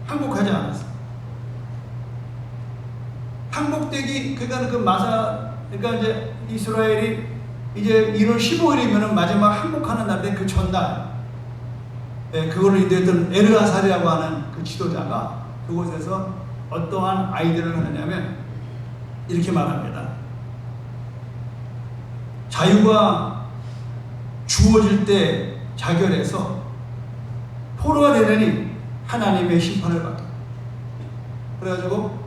[SPEAKER 1] 항복하지 않았어요. 항복되기, 그러니까 그 마사, 그러니까 이제 이스라엘이 이제 1월 15일이면 마지막 항복하는 날인데 그 전날, 그거를 인도했던 에르아살이라고 하는 그 지도자가 그곳에서 어떠한 아이디어를 하느냐면 이렇게 말합니다. 자유가 주어질 때 자결해서 포로가 되려니 하나님의 심판을 받다. 그래가지고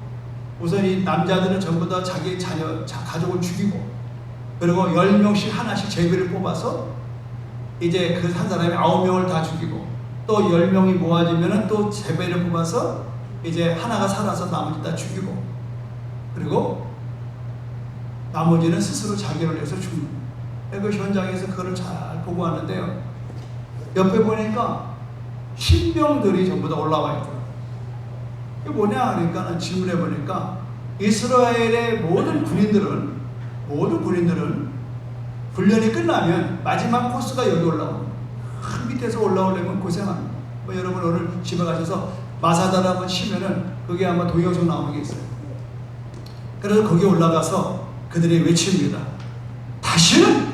[SPEAKER 1] 우선 이 남자들은 전부 다 자기 자녀, 가족을 죽이고, 그리고 10명씩 하나씩 제비를 뽑아서 이제 그 한 사람이 9명을 다 죽이고, 또 10명이 모아지면은 또 제비를 뽑아서 이제 하나가 살아서 나머지 다 죽이고, 그리고 나머지는 스스로 자결을 해서 죽는. 그 현장에서 그걸 잘 보고 왔는데요. 옆에 보니까 신병들이 전부 다 올라와 있더라고요. 이게 뭐냐 그러니까 질문해 보니까 이스라엘의 모든 군인들은 훈련이 끝나면 마지막 코스가 여기 올라옵니다. 밑에서 올라오려면 고생합니다. 뭐 여러분 오늘 집에 가셔서 마사다를 한번 치면은 그게 아마 동영상 나오는 게 있어요. 그래서 거기 올라가서 그들이 외칩니다. 다시는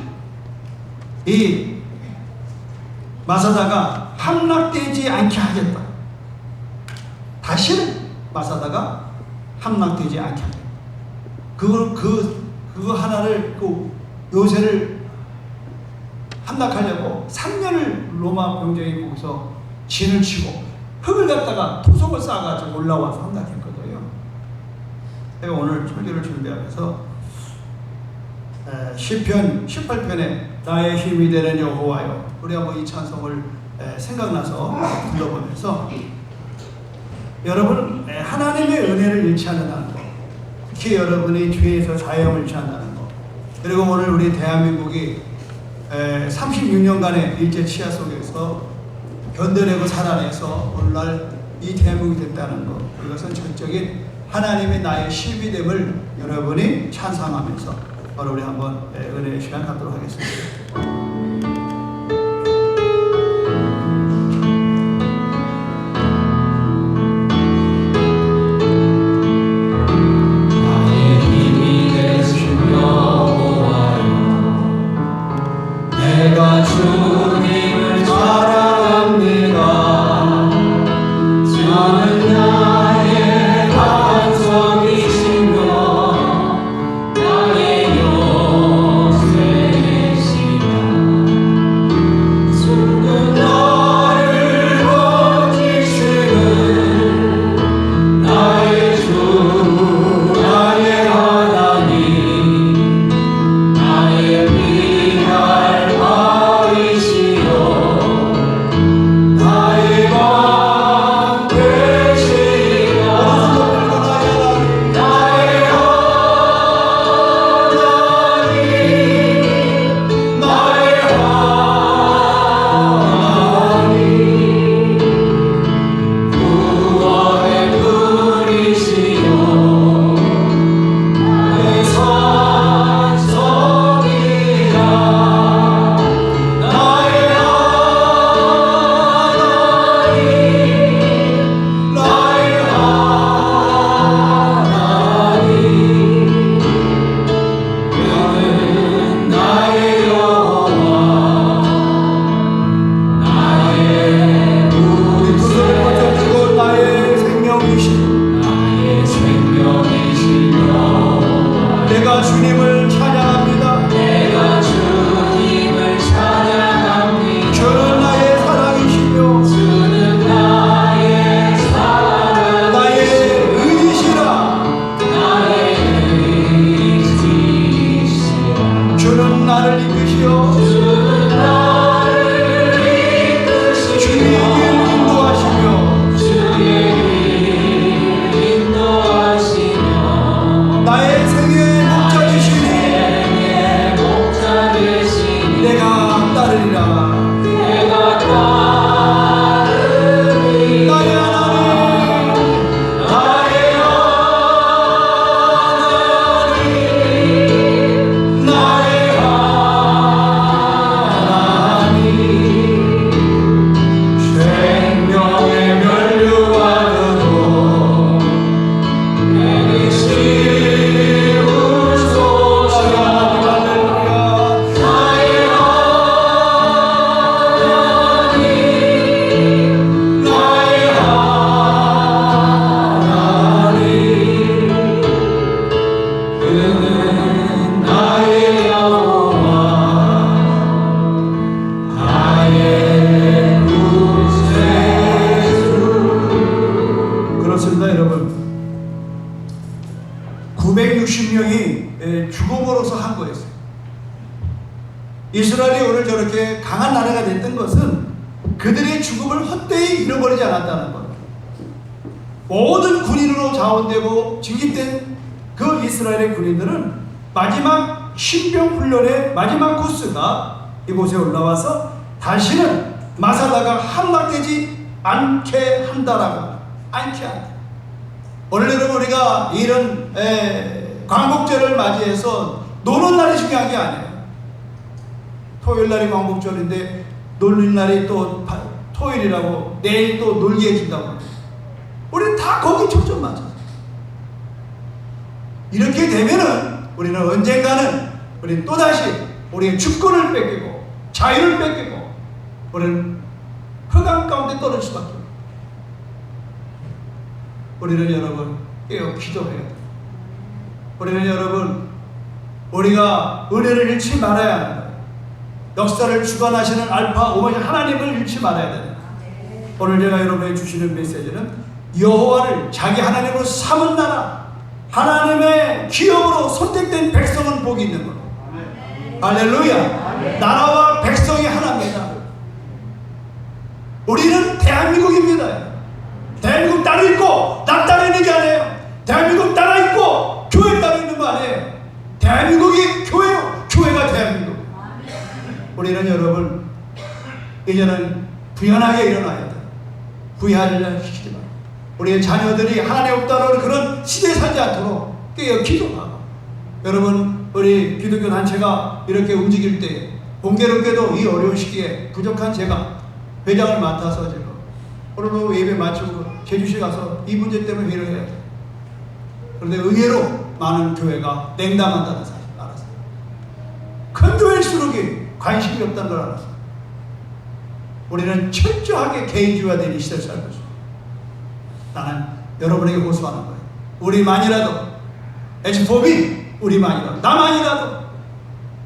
[SPEAKER 1] 이 마사다가 함락되지 않게 하겠다. 다시는 마사다가 함락되지 않게 하겠다. 그거 하나를, 그 요새를 함락하려고 3년을 로마 병정이 거기서 진을 치고 흙을 갖다가 토속을 쌓아가지고 올라와서 함락했거든요. 제가 오늘 설교를 준비하면서 시편 18편에 나의 힘이 되는 여호와여, 우리 한번 이 찬송을 생각나서 불러보면서 여러분 하나님의 은혜를 잃지 않는다는 것, 특히 여러분이 죄에서 자유함을 잃지 않는다는 것, 그리고 오늘 우리 대한민국이 36년간의 일제 치하 속에서 견뎌내고 살아내서 오늘날 이 대한민국이 됐다는 것, 이것은 전적인 하나님의 나의 힘이 됨을 여러분이 찬송하면서 바로 우리 한번 은혜의 시간 갖도록 하겠습니다.
[SPEAKER 2] 주님을 사랑합니다. 주는 나의 반석이시며 나의 요새이시니
[SPEAKER 1] 이스라엘이 오늘 저렇게 강한 나라가 됐던 것은 그들의 죽음을 헛되이 잃어버리지 않았다는 것. 모든 군인으로 자원되고 징집된 그 이스라엘의 군인들은 마지막 신병 훈련의 마지막 코스가 이곳에 올라와서 다시는 마사다가 함락되지 않게 한다라고. 않게 한다. 오늘 여러분 우리가 이런 광복절을 맞이해서 노는 날이 중요한 게 아니에요. 토요일 날이 광복절인데 놀는 날이 또 토요일이라고 내일 또 놀게 해준다고. 우리는 다 거기 초점 맞춰서. 이렇게 되면은 우리는 언젠가는 우리는 또다시 우리의 주권을 뺏기고 자유를 뺏기고 우리는 흑암 가운데 떨어질 수밖에 없어요. 우리는 여러분 깨어 기도해야 돼요. 우리는 여러분 우리가 은혜를 잃지 말아야 합니다. 역사를 주관하시는 알파 오메가 하나님을 잃지 말아야 됩니다. 오늘 제가 여러분에게 주시는 메시지는 여호와를 자기 하나님으로 삼은 나라, 하나님의 기업으로 선택된 백성은 복이 있는 것. 할렐루야. 나라와 백성이 하나입니다. 우리는 대한민국입니다. 대한민국 따로 있고 나 따로 있는 게 아니에요. 대한민국 따로 있고 교회 따로 있는 거 아니에요. 대한민국이 교회요, 교회가 대한민국. 우리는 여러분 이제는 부연하게 일어나야 돼요. 부연을 시키지 마. 우리의 자녀들이 하나님 없다는 그런 시대에 살지 않도록 깨어 기도하고. 여러분 우리 기독교 단체가 이렇게 움직일 때 공교롭게도 이 어려운 시기에 부족한 제가 회장을 맡아서 제가 오늘도 예배 마치고 제주시 가서 이 문제 때문에 회의를 해야 돼요. 그런데 의외로 많은 교회가 냉담한다는 사실을 알았어요. 큰 교회일수록 관심이 없다는 걸 알았어요. 우리는 철저하게 개인주의화된 이 시대를 살고 있습니다. 나는 여러분에게 호소하는 거예요. 우리만이라도 에스포비 우리만이라도 나만이라도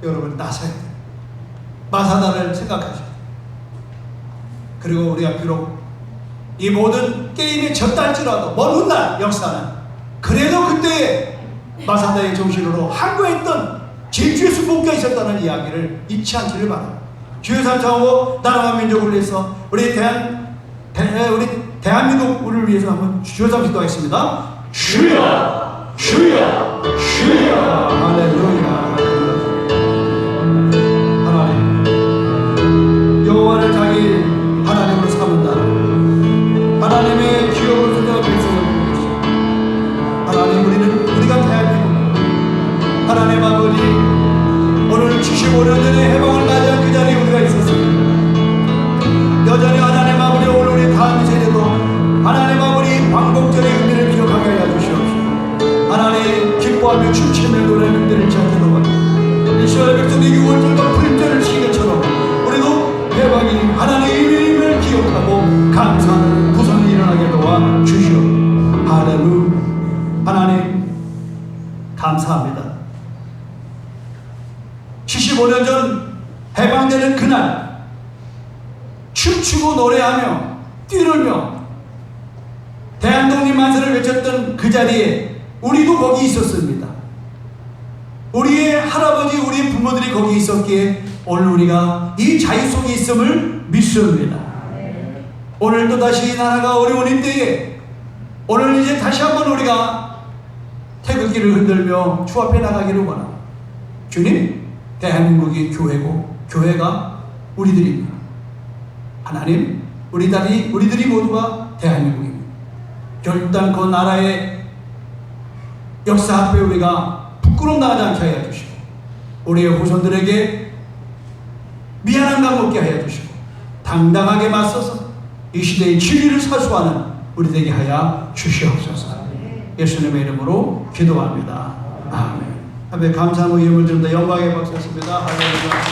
[SPEAKER 1] 여러분 나서야 돼요. 마사다를 생각하셔야 돼요. 그리고 우리가 비록 이 모든 게임에 졌다 할지라도 먼 훗날 역사는 그래도 그때의 마사다의 정신으로 항거했던 질주의 순복기가 있었다는 이야기를 잊지 않기를 바랍니다. 주의 삶 차고 나라와 민족을 위해서 우리 대한민국을 위해서 한번 주의 삶 기도하겠습니다.
[SPEAKER 2] 주여 주여 주여.
[SPEAKER 1] 할렐루야. 하나님 여호와를 자기 하나님으로 삼은다. 하나님의 기업을 선택한 백성을 보내주시오. 하나님 우리가 대한민국 하나님 아버지 오늘 75년 전에 해방을 맞이한 그 자리에 우리가 있었습니다. 여전히 하나님 아버지 오늘 우리 다음 세대도 하나님 아버지 광복절의 의미를 기억하게 하여 주시옵소서. 하나님 기뻐하며 춤추며 노래하는 그들을 찾도록 이스라엘 백성의 6월절과 불절을 지킨 것처럼 우리도 해방이 하나님의 의미를 기억하고 감사하는 구성이 일어나게 도와 주시오. 할렐루야. 하나님 감사합니다. 75년 전 해방되는 그날 춤추고 노래하며 뛰놀며 대한독립 만세를 외쳤던 그 자리에 우리도 거기 있었습니다. 우리의 할아버지, 우리 부모들이 거기 있었기에 오늘 우리가 이 자유 속에 있음을 믿습니다. 오늘 또다시 나라가 어려운 이때에 오늘 이제 다시 한번 우리가 태극기를 흔들며 주 앞에 나가기를 원합니다. 주님, 대한민국이 교회고 교회가 우리들입니다. 하나님, 우리들이 모두가 대한민국입니다. 결단코 나라의 역사 앞에 우리가 부끄러움 나가지 않게 하여 주시고 우리의 후손들에게 미안함감 없게 하여 주시고 당당하게 맞서서 이 시대의 진리를 사수하는 우리 되게 하여 주시옵소서. 예수님의 이름으로 기도합니다. 아멘. 감사하고 예물 드립니다. 영광의 박수였습니다. 할렐루야.